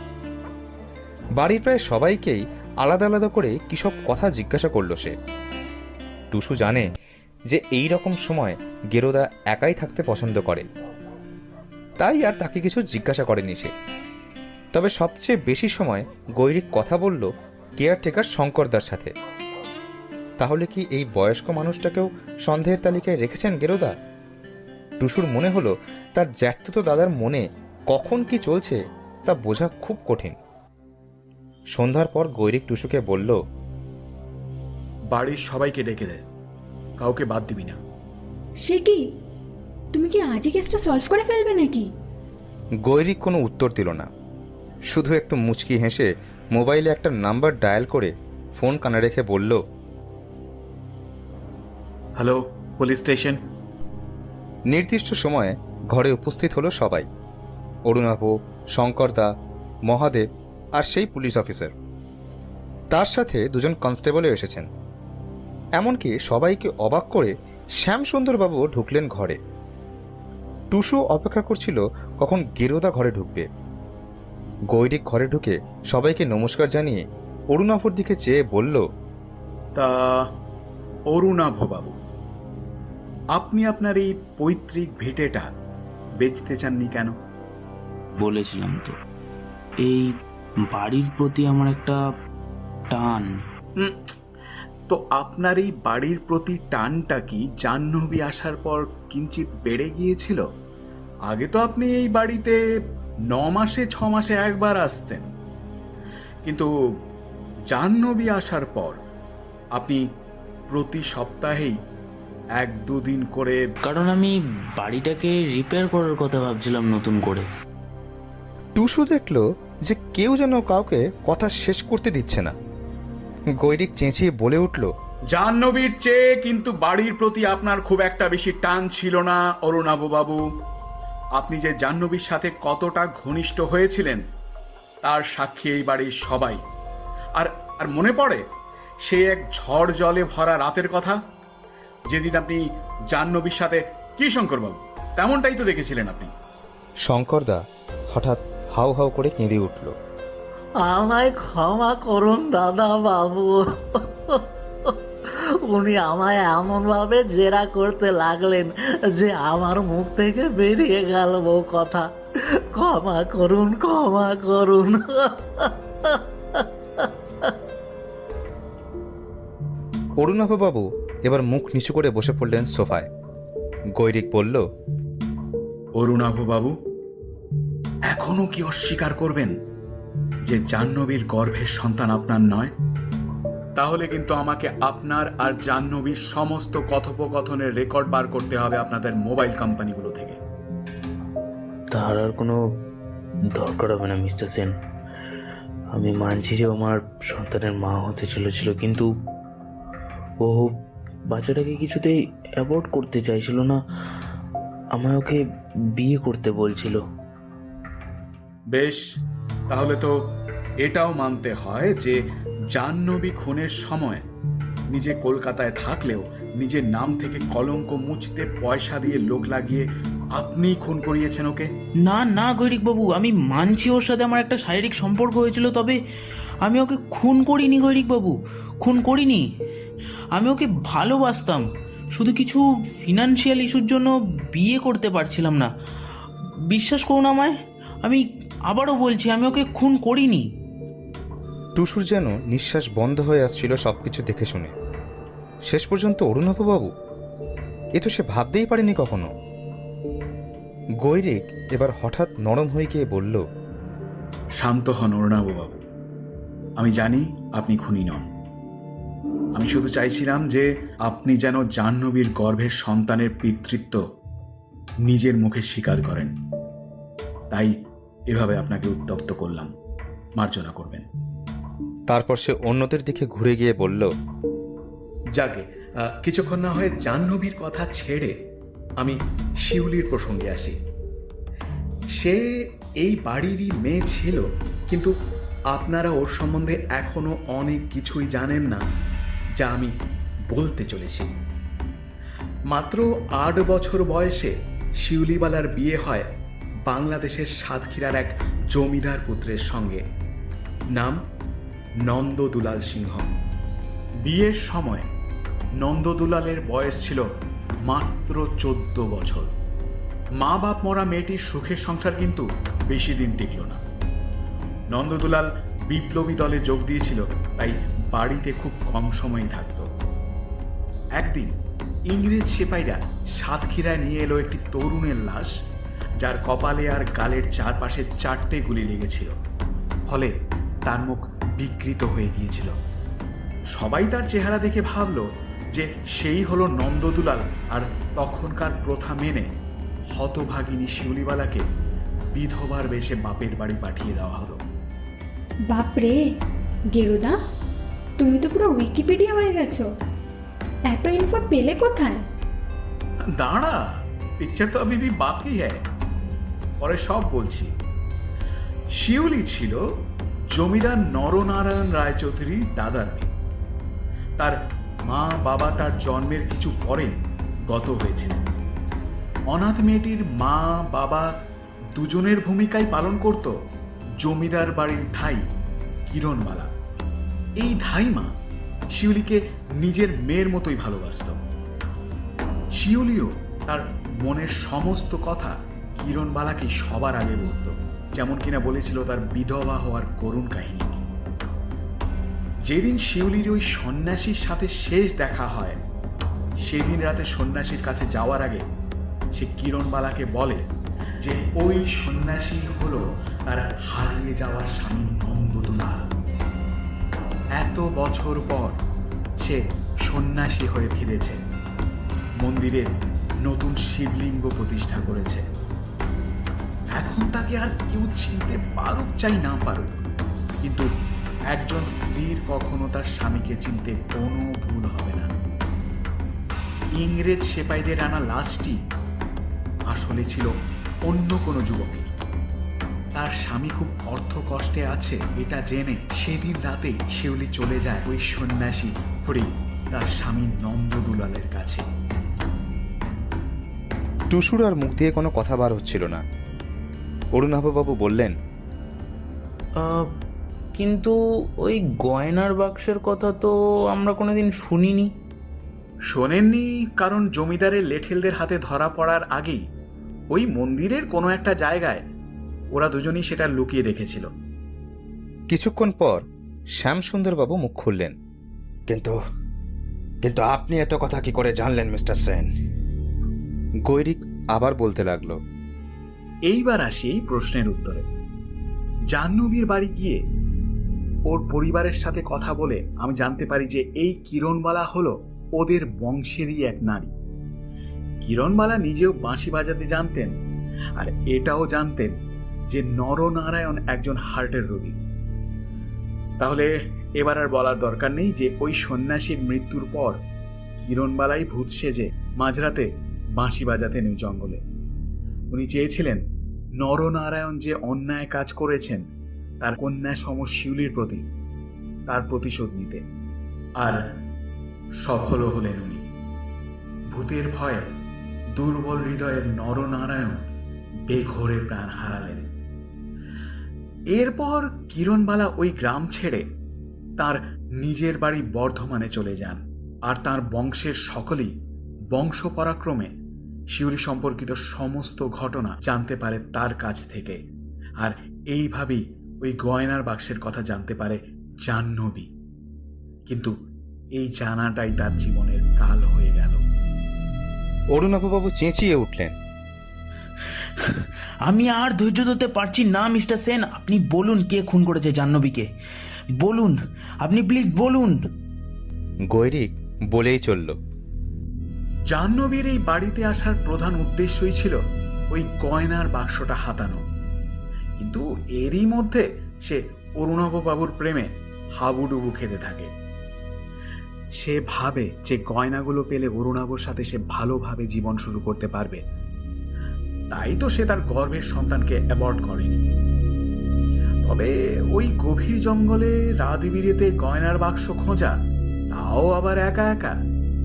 বাড়ির প্রায় সবাইকেই আলাদা আলাদা করে কী সব কথা জিজ্ঞাসা করলো সে। টুসু জানে যে এই রকম সময় গেরোদা একাই থাকতে পছন্দ করে, তাই আর তাকে কিছু জিজ্ঞাসা করেনি সে। তবে সবচেয়ে বেশি সময় গৈরিক কথা বলল কেয়ারটেকার শঙ্করদার সাথে। তাহলে কি এই বয়স্ক মানুষটাকেও সন্দেহের তালিকায় রেখেছেন গেরোদা? টুসুর মনে হলো তার জ্যাঠতো দাদার মনে কখন কি চলছে তা বোঝা খুব কঠিন। সন্ধ্যার পর গৈরিক টুসুকে বলল, বাড়ির সবাইকে ডেকে দে, কাউকে বাদ দিবি না। সে কি, তুমি কি আজই কেসটা সলভ করে ফেলবে নাকি? গৈরিক কোনো উত্তর দিল না, শুধু একটু মুচকি হেসে মোবাইলে একটা নাম্বার ডায়াল করে ফোন কানে রেখে বলল, হ্যালো, পুলিশ স্টেশন। নির্দিষ্ট সময়ে ঘরে উপস্থিত হলো সবাই। অরুণাভ, শঙ্করদা, মহাদেব আর সেই পুলিশ অফিসার। তার সাথে 2জন কনস্টেবলও এসেছেন। এমনকি সবাইকে অবাক করে শ্যামসুন্দরবাবুও ঢুকলেন ঘরে। টুসু অপেক্ষা করছিল কখন গেরোদা ঘরে ঢুকবে। গৈরিক ঘরে ঢুকে সবাইকে নমস্কার জানিয়ে অরুণাভর দিকে চেয়ে বলল, তা অরুণাভবাবু, আপনি আপনার এই পৈতৃক ভিটেটা বেচতে চাননি কেন? বলেছিলাম তো, এই বাড়ির প্রতি আমার একটা টান। তো আপনার এই বাড়ির প্রতি টানটা কি জাহ্নবী আসার পর কিঞ্চিত বেড়ে গিয়েছিল? আগে তো আপনি এই বাড়িতে 9 মাসে 6 মাসে একবার আসতেন, কিন্তু জাহ্নবী আসার পর আপনি প্রতি সপ্তাহেই 1-2 দিন করে। কারণ আমি বাড়িটাকে রিপেয়ার করার কথা ভাবছিলাম নতুন করে। টুসু দেখল যে কেউ যেন কাউকে কথা শেষ করতে দিচ্ছে না। গৈরিক চেঁচিয়ে বলে উঠল, জাহ্নবীর চেয়ে কিন্তু বাড়ির প্রতি আপনার খুব একটা বেশি টান ছিল না অরুণাভবাবু। আপনি যে জাহ্নবীর সাথে কতটা ঘনিষ্ঠ হয়েছিলেন তার সাক্ষী এই বাড়ির সবাই। আর মনে পড়ে সে এক ঝড় জলে ভরা রাতের কথা, যেদিন আপনি জাহ্নবীর সাথে, কি শঙ্করবাবু, তেমনটাই তো দেখেছিলেন আপনি। শঙ্করদা হঠাৎ হাউ হাউ করে কেঁদে উঠল। আমায় ক্ষমা করুন দাদা বাবু, উনি আমায় এমনভাবে জেরা করতে লাগলেন যে আমার মুখ থেকে বেরিয়ে গেল বউ কথা। ক্ষমা করুন, ক্ষমা করুন। অরুণাভবাবু এবার মুখ নিচু করে বসে পড়লেন সোফায়। গৈরিক বলল, অরুণাভবাবু, এখনো কি অস্বীকার করবেন যে জাহ্নবীর গর্ভের সন্তান আপনার নয়? তাহলে কিন্তু আমাকে আপনার আর জাহ্নবীর সমস্ত কথোপকথনের রেকর্ড বার করতে হবে আপনাদের মোবাইল কোম্পানিগুলো থেকে। তার আর কোনো দরকার হবে না মিস্টার সেন। আমি মানছি যে আমার সন্তানের মা হতে চলেছিল, কিন্তু ও বাচ্চাটাকে কিছুতেই অ্যাভয়েড করতে চাইছিল না। আমায় ওকে বিয়ে করতে বলছিল। বেশ, তাহলে তো এটাও মানতে হয় যে জাহ্নবী খুনের সময় নিজে কলকাতায় থাকলেও নিজের নাম থেকে কলঙ্ক মুছতে পয়সা দিয়ে লোক লাগিয়ে আপনিই খুন করিয়েছেন ওকে। না না গৈরিক বাবু, আমি মানছি ওর সাথে আমার একটা শারীরিক সম্পর্ক হয়েছিল, তবে আমি ওকে খুন করিনি গৈরিক বাবু, খুন করিনি। আমি ওকে ভালোবাসতাম, শুধু কিছু ফিনান্সিয়াল ইস্যুর জন্য বিয়ে করতে পারছিলাম না। বিশ্বাস করুন আমায়, আমি আবারও বলছি, আমি ওকে খুন করিনি। টুসুর যেন নিঃশ্বাস বন্ধ হয়ে আসছিল সবকিছু দেখে শুনে। শেষ পর্যন্ত অরুণাভবাবু, এ তো সে ভাবতেই পারেনি কখনো। গৈরিক এবার হঠাৎ নরম হয়ে গিয়ে বলল, শান্ত হন অরুণাভবাবু, আমি জানি আপনি খুনি নন। আমি শুধু চাইছিলাম যে আপনি যেন জাহ্নবীর গর্ভের সন্তানের পিতৃত্ব নিজের মুখে স্বীকার করেন। তাই এভাবে আপনাকে উত্তপ্ত করলাম, মার্জনা করবেন। তারপর সে অন্যদের দিকে ঘুরে গিয়ে বলল, যাকে কিছুক্ষণ না হয়ে জাহ্নবীর কথা ছেড়ে আমি শিউলির প্রসঙ্গে আসি। সে এই বাড়িরই মেয়ে ছিল, কিন্তু আপনারা ওর সম্বন্ধে এখনো অনেক কিছুই জানেন না যা আমি বলতে চলেছি। মাত্র 8 বছর বয়সে শিউলিবালার বিয়ে হয় বাংলাদেশের সাতক্ষীরার এক জমিদার পুত্রের সঙ্গে, নাম নন্দদুলাল সিংহ। বিয়ের সময় নন্দদুলালের বয়স ছিল মাত্র 14 বছর। মা বাপ মরা মেয়েটির সুখের সংসার কিন্তু বেশি দিন টিকল না। নন্দদুলাল বিপ্লবী দলে যোগ দিয়েছিল, তাই বাড়িতে খুব কম সময়ই থাকত। একদিন ইংরেজ সিপাহীরা সাতক্ষীরায় নিয়ে এলো একটি তরুণের লাশ, যার কপালে আর গালের চারপাশে 4টে গুলি লেগেছিল, ফলে তার মুখ বিকৃত হয়ে গিয়েছিল। সবাই তার চেহারা দেখে ভাবল যে সেই হলো নন্দদুলাল, আর তখনকার প্রথা মেনে হতভাগিনী শিউলিবালাকে বিধবার বেশে বাপের বাড়ি পাঠিয়ে দেওয়া হলো। বাপরে গেরুদা, তুমি তো পুরো উইকিপিডিয়া হয়ে গেছো। এত ইনফো পেলে কোথায়? দাঁড়া, পিকচার তো अभी भी बाकी है, পরে সব বলছি। শিউলি ছিল জমিদার নরনারায়ণ রায়চৌধুরীর দাদার মেয়ে। তার মা বাবা তার জন্মের কিছু পরে গত হয়েছিলেন। অনাথ মেয়েটির মা বাবা দুজনের ভূমিকাই পালন করত জমিদার বাড়ির ধাই কিরণবালা। এই ধাইমা শিউলিকে নিজের মেয়ের মতোই ভালোবাসত। শিউলিও তার মনের সমস্ত কথা কিরণবালাকে সবার আগে বলত, যেমন কিনা বলেছিল তার বিধবা হওয়ার করুণ কাহিনী। যেদিন শিউলির ওই সন্ন্যাসীর সাথে শেষ দেখা হয়, সেদিন রাতে সন্ন্যাসীর কাছে যাওয়ার আগে সে কিরণবালাকে বলে যে ওই সন্ন্যাসী হলো তার হারিয়ে যাওয়া স্বামী নন্দদুলাল। এত বছর পর সে সন্ন্যাসী হয়ে ফিরেছে, মন্দিরে নতুন শিবলিঙ্গ প্রতিষ্ঠা করেছে। এখন তাকে আর কেউ চিনতে পারুক চাই না পারুক, কিন্তু একজন স্ত্রীর কখনো তার স্বামীকে চিনতে কোনো ভুল হবে না। ইংরেজ সেপাইদের আনা লাশটি আসলে ছিল অন্য কোনো যুবকের। তার স্বামী খুব অর্থ কষ্টে আছে এটা জেনে সেদিন রাতে শিউলি চলে যায় ওই সন্ন্যাসী ফরি তার স্বামী নন্দদুলালের কাছে। টুসুর আর মুখ দিয়ে কোনো কথা বার হচ্ছিল না। অরুণাভবাবু বললেন, কিন্তু ওই গয়নার বাক্সের কথা তো আমরা কোনোদিন শুনিনি। শোনেননি কারণ জমিদারের লেঠেলদের হাতে ধরা পড়ার আগেই ওই মন্দিরের কোনো একটা জায়গায় ওরা দুজনই সেটা লুকিয়ে রেখেছিল। কিছুক্ষণ পর শ্যামসুন্দরবাবু মুখ খুললেন। কিন্তু কিন্তু আপনি এত কথা কি করে জানলেন মিস্টার সেন? গৈরিক আবার বলতে লাগলো, এইবার আসি এই প্রশ্নের উত্তরে। জাহ্নবীর বাড়ি গিয়ে ওর পরিবারের সাথে কথা বলে আমি জানতে পারি যে এই কিরণবালা হলো ওদের বংশেরই এক নারী। কিরণবালা নিজেও বাঁশি বাজাতে জানতেন, আর এটাও জানতেন যে নরনারায়ণ একজন হার্টের রোগী। তাহলে এবার আর বলার দরকার নেই যে ওই সন্ন্যাসীর মৃত্যুর পর কিরণবালাই ভূত সেজে মাঝরাতে বাঁশি বাজাতেন ওই জঙ্গলে। উনি চেয়েছিলেন নরনারায়ণ যে অন্যায় কাজ করেছেন তার কন্যা সম শিউলির প্রতি তার প্রতিশোধ নিতে, আর সফলও হলেন উনি। ভূতের ভয়ে দুর্বল হৃদয়ের নরনারায়ণ বেঘোরে প্রাণ হারালেন। এরপর কিরণবালা ওই গ্রাম ছেড়ে তার নিজের বাড়ি বর্ধমানে চলে যান, আর তার বংশের সকলেই বংশ পরাক্রমে শিউলি সম্পর্কিত সমস্ত ঘটনা জানতে পারে তার কাছ থেকে। আর এইভাবেই ওই গয়নার বাক্সের কথা জানতে পারে জাহ্নবী। কিন্তু এই জানাটাই তার জীবনের কাল হয়ে গেল। অরুণাভবাবু চেঁচিয়ে উঠলেন, আমি আর ধৈর্য ধরতে পারছি না মিস্টার সেন। আপনি বলুন কে খুন করেছে জাহ্নবীকে, বলুন, আপনি প্লিজ বলুন। গৈরিক বলেই চলল, জাহ্নবীর এই বাড়িতে আসার প্রধান উদ্দেশ্যই ছিল ওই গয়নার বাক্সটা হাতানো। কিন্তু এরই মধ্যে সে অরুণাভবাবুর প্রেমে হাবুডুবু খেতে থাকে। সে ভাবে যে গয়নাগুলো পেলে অরুণাভর সাথে সে ভালোভাবে জীবন শুরু করতে পারবে, তাই তো সে তার গর্ভের সন্তানকে অ্যাবর্ট করেনি। তবে ওই গভীর জঙ্গলে রাতবিরেতে গয়নার বাক্স খোঁজা, তাও আবার একা একা,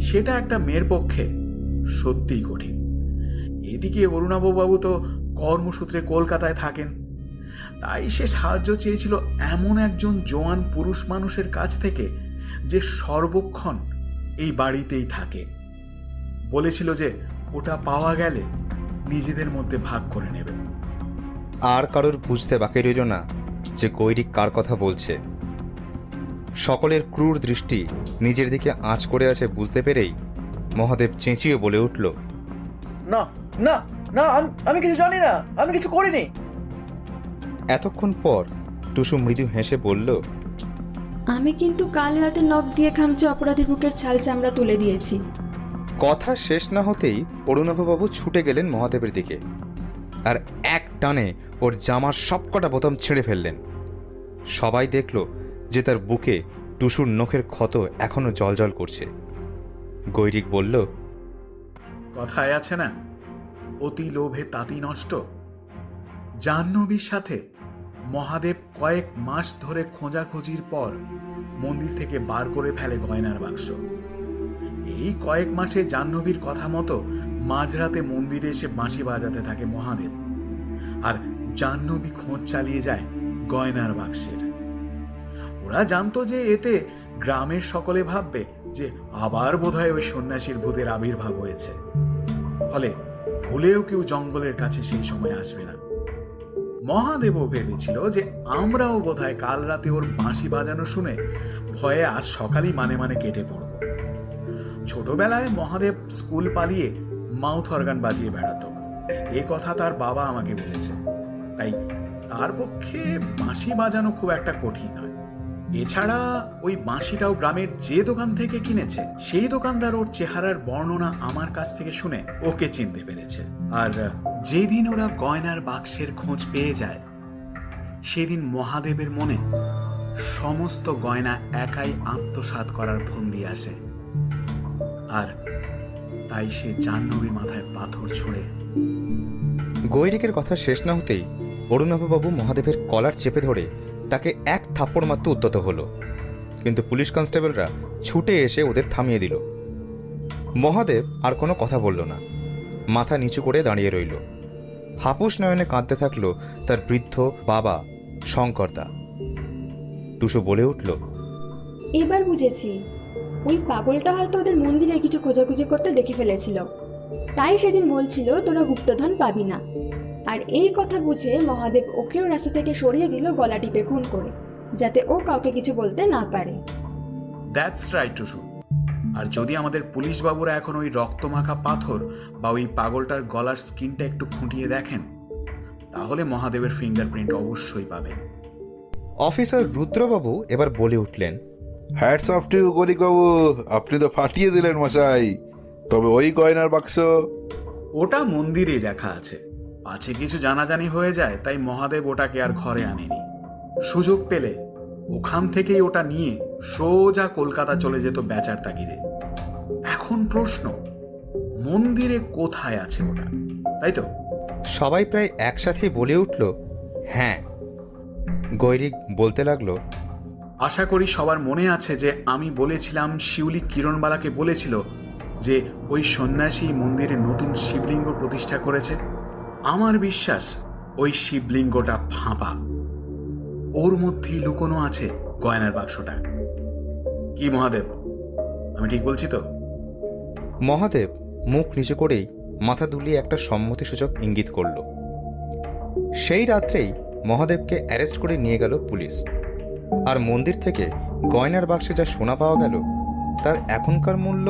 সেটা একটা মেয়ের পক্ষে সত্যিই কঠিন। এদিকে অরুণাভবাবু তো কর্মসূত্রে কলকাতায় থাকেন, তাই সে সাহায্য চেয়েছিল এমন একজন জোয়ান পুরুষ মানুষের কাছ থেকে যে সর্বক্ষণ এই বাড়িতেই থাকে। বলেছিল যে ওটা পাওয়া গেলে নিজেদের মধ্যে ভাগ করে নেবে। আর কারোর বুঝতে বাকি রইল না যে গৈরিক কার কথা বলছে। সকলের ক্রূর দৃষ্টি নিজের দিকে আঁচ করে আছে বুঝতে পেরেই মহাদেব চেঁচিয়ে বলে উঠল, না না না, আমি কিছু জানি না, আমি কিছু করিনি। এতক্ষণ পর টুসু মৃদু হেসে বলল, আমি কিন্তু কাল রাতে নখ দিয়ে খামচে অপরাধী বুকের ছাল চামড়া তুলে দিয়েছি। কথা শেষ না হতেই অরুণাভবাবু ছুটে গেলেন মহাদেবের দিকে, আর এক টানে ওর জামার সবকটা বোতাম ছেড়ে ফেললেন। সবাই দেখল যে তার বুকে টুসুর নখের ক্ষত এখনো জ্বলজ্বল করছে। গৈরিক বলল, কথায় আছে না, অতি লোভে তাঁতি নষ্ট। জাহ্নবীর সাথে মহাদেব কয়েক মাস ধরে খোঁজাখুঁজির পর মন্দির থেকে বার করে ফেলে গয়নার বাক্স। এই কয়েক মাসে জাহ্নবীর কথা মতো মাঝরাতে মন্দিরে এসে বাঁশি বাজাতে থাকে মহাদেব, আর জাহ্নবী খোঁজ চালিয়ে যায় গয়নার বাক্সের। ওরা জানতো যে এতে গ্রামের সকলে ভাববে যে আবার বোধহয় ওই সন্ন্যাসীর ভূতের আবির্ভাব হয়েছে, ফলে ভুলেও কেউ জঙ্গলের কাছে সেই সময় আসবে না। মহাদেবও ভেবেছিল যে আমরাও বোধহয় কাল রাতে ওর বাঁশি বাজানো শুনে ভয়ে আজ সকালই মানে মানে কেটে পড়ব। ছোটবেলায় মহাদেব স্কুল পালিয়ে মাউথ অর্গান বাজিয়ে বেড়াতো, এ কথা তার বাবা আমাকে বলেছে। তাই তার পক্ষে বাঁশি বাজানো খুব একটা কঠিন নয়। এছাড়া ওই বাঁশিটাও গ্রামের যে দোকান থেকে কিনেছে সেই দোকানদার ওর চেহারার বর্ণনা আমার কাছ থেকে শুনে ওকে চিনতে পেরেছে। আর যেদিন ওরা গয়নার বাক্সের খোঁজ পেয়ে যায় সেদিন মহাদেবের মনে সমস্ত গয়না একাই আত্মসাৎ করার ফন্দি আসে, আর তাই সে জাহ্নবীর মাথায় পাথর ছুঁড়ে। গৈরিকের কথা শেষ না হতেই অরুণাভবাবু মহাদেবের কলার চেপে ধরে তাকে এক থাপ্পড় মারতে উদ্যত হলো, কিন্তু পুলিশ কনস্টেবলরা ছুটে এসে ওদের থামিয়ে দিল। মহাদেব আর কোনো কথা বলল না, মাথা নিচু করে দাঁড়িয়ে রইল। হাপুস নয়নে কাঁদতে থাকলো তার বৃদ্ধ বাবা শঙ্করদা। টুসু বলে উঠল, এবার বুঝেছি, ওই পাগলটা হয়তো ওদের মন্দিরে কিছু খোঁজাখুঁজি করতে দেখে ফেলেছিল, তাই সেদিন বলছিল তোরা গুপ্তধন পাবি না। আর এই কথা বুঝে মহাদেব ওকেও রাস্তা থেকে সরিয়ে দিল গলা টিপে খুন করে, যাতে ও কাউকে কিছু বলতে না পারে। That's right Tusu. আর যদি আমাদের পুলিশ বাবুরা এখন ওই রক্তমাখা পাথর বা ওই পাগলটার গলার স্কিনটা একটু খুঁটিয়ে দেখেন, তাহলে মহাদেবের ফিঙ্গারপ্রিন্ট অবশ্যই পাবেন। অফিসার রুদ্রবাবু এবার বলে উঠলেন, হ্যাটস অফ টু গরিকবাবু, আপনি তো ফাটিয়ে দিলেন মশাই। তবে ওই গয়নার বাক্স? ওটা মন্দিরেই রাখা আছে, পাছে কিছু জানাজানি হয়ে যায়, তাই মহাদেব ওটাকে আর ঘরে আনেনি। সুযোগ পেলে ওখান থেকেই ওটা নিয়ে সোজা কলকাতা চলে যেত বেচার তাগিদে। এখন প্রশ্ন, মন্দিরে কোথায় আছে ওটা, তাই তো? সবাই প্রায় একসাথেই বলে উঠল, হ্যাঁ। গৈরিক বলতে লাগলো, আশা করি সবার মনে আছে যে আমি বলেছিলাম শিউলি কিরণবালাকে বলেছিল যে ওই সন্ন্যাসী মন্দিরে নতুন শিবলিঙ্গ প্রতিষ্ঠা করেছে। আমার বিশ্বাস ওই শিবলিঙ্গটা ফাঁপা, ওর মধ্যেই লুকোনো আছে গয়নার বাক্সটা। কি মহাদেব, আমি ঠিক বলছি তো? মহাদেব মুখ নিচু করেই মাথা দুলিয়ে একটা সম্মতিসূচক ইঙ্গিত করল। সেই রাত্রেই মহাদেবকে অ্যারেস্ট করে নিয়ে গেল পুলিশ। আর মন্দির থেকে গয়নার বাক্সে যা সোনা পাওয়া গেল তার এখনকার মূল্য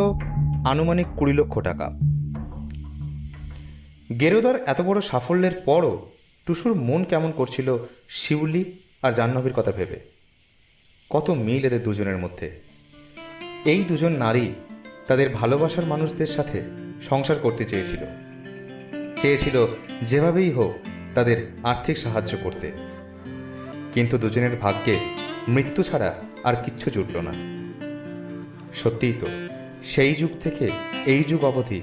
আনুমানিক 20 লক্ষ টাকা। গেরোদার এত বড় সাফল্যের পরও টুসুর মন কেমন করছিল শিউলি আর জাহ্নবীর কথা ভেবে। কত মিল এদের দুজনের মধ্যে। এই দুজন নারী তাদের ভালোবাসার মানুষদের সাথে সংসার করতে চেয়েছিল যেভাবেই হোক তাদের আর্থিক সাহায্য করতে, কিন্তু দুজনের ভাগ্যে মৃত্যু ছাড়া আর কিচ্ছু জুটল না। সত্যিই তো, সেই যুগ থেকে এই যুগ অবধি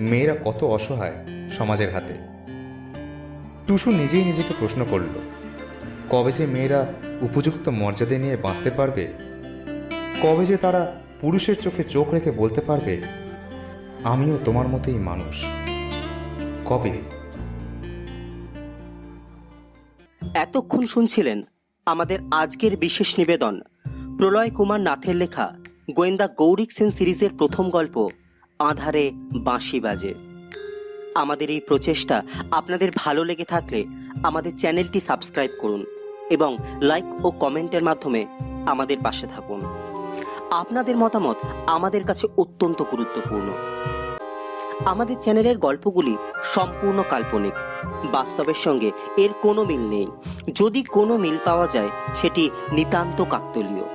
মেয়েরা কত অসহায় সমাজের হাতে। টুসু নিজেই নিজেকে প্রশ্ন করল, কবে যে মেয়েরা উপযুক্ত মর্যাদা নিয়ে বাঁচতে পারবে? কবে যে তারা পুরুষের চোখে চোখ রেখে বলতে পারবে, আমিও তোমার মতোই মানুষ? কবে? এতক্ষণ শুনছিলেন আমাদের আজকের বিশেষ নিবেদন, প্রলয় কুমার নাথের লেখা গোয়েন্দা গৌরিক সেন সিরিজের প্রথম গল্প আঁধারে বাঁশি বাজে। আমাদের এই প্রচেষ্টা আপনাদের ভালো লেগে থাকলে আমাদের চ্যানেলটি সাবস্ক্রাইব করুন এবং লাইক ও কমেন্টের মাধ্যমে আমাদের পাশে থাকুন। আপনাদের মতামত আমাদের কাছে অত্যন্ত গুরুত্বপূর্ণ। আমাদের চ্যানেলের গল্পগুলি সম্পূর্ণ কাল্পনিক, বাস্তবের সঙ্গে এর কোনো মিল নেই। যদি কোনো মিল পাওয়া যায় সেটি নিতান্ত কাকতালীয়।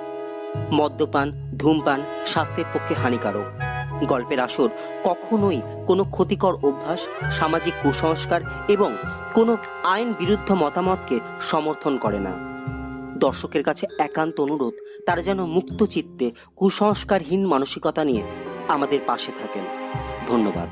মদ্যপান, ধূমপান স্বাস্থ্যের পক্ষে হানিকারক। গল্পের আসর কখনোই কোনো ক্ষতিকর অভ্যাস, সামাজিক কুসংস্কার এবং কোনো আইন বিরুদ্ধ মতামতকে সমর্থন করে না। দর্শকের কাছে একান্ত অনুরোধ, তারা যেন মুক্ত চিত্তে কুসংস্কারহীন মানসিকতা নিয়ে আমাদের পাশে থাকেন। ধন্যবাদ।